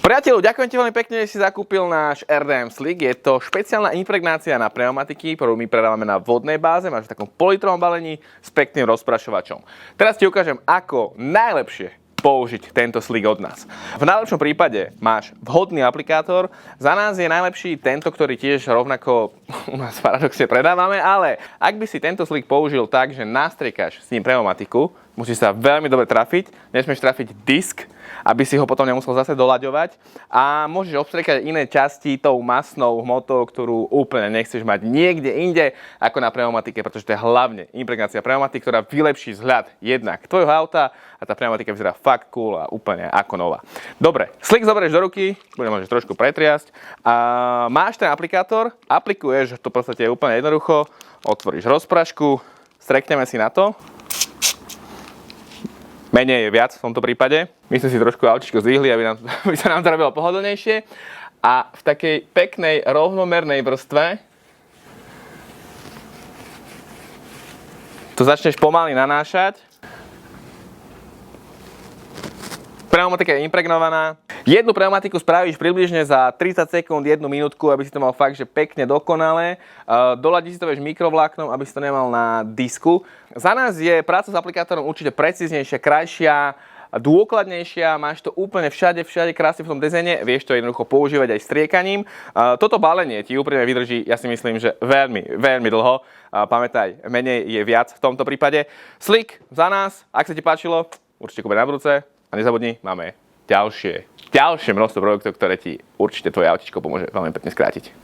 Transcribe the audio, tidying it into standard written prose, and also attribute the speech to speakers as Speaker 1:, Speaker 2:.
Speaker 1: Priateľu, ďakujem ti veľmi pekne, že si zakúpil náš RDM Slick. Je to špeciálna impregnácia na pneumatiky, ktorú my predávame na vodnej báze. Máš v takom politrovom balení s pekným rozprašovačom. Teraz ti ukážem, ako najlepšie použiť tento slick od nás. V najlepšom prípade máš vhodný aplikátor. Za nás je najlepší tento, ktorý tiež rovnako u nás paradoxne predávame, ale ak by si tento slick použil tak, že nastriekáš s ním pneumatiku, musíš sa veľmi dobre trafiť, nesmieš trafiť disk, aby si ho potom nemusel zase doľaďovať a môžeš obstriekať iné časti tou masnou hmotou, ktorú úplne nechceš mať niekde inde ako na pneumatike, pretože to je hlavne impregnácia pneumatiky, ktorá vylepší vzhľad jednak tvojho auta a tá pneumatika vyzerá fakt cool a úplne ako nová. Dobre, slick zoberieš do ruky, môžeš trošku pretriasť a máš ten aplikátor, aplikuješ, to v podstate je úplne jednoducho, otvoríš rozprašku, strekneme si na to. Menej je viac v tomto prípade. My sme si trošku autičko zdvihli, aby sa nám to robilo pohodlnejšie. A v takej peknej, rovnomernej vrstve to začneš pomaly nanášať. Pneumatika je impregnovaná. Jednu pneumatiku spravíš približne za 30 sekúnd, 1 minútku, aby si to mal fakt, že pekne dokonale. Doladíš si to mikrovláknom, aby si to nemal na disku. Za nás je práca s aplikátorom určite precíznejšia, krajšia, dôkladnejšia. Máš to úplne všade krásne v tom dizajne. Vieš to jednoducho používať aj striekaním. Toto balenie ti úprimne vydrží, ja si myslím, že veľmi dlho. Pamätaj, menej je viac v tomto prípade. Slick za nás, ak sa ti páčilo, určite kúpej na budúce. A nezabudni, máme ďalšie množstvo produktov, ktoré ti určite tvoje autičko pomôže veľmi pekne skrátiť.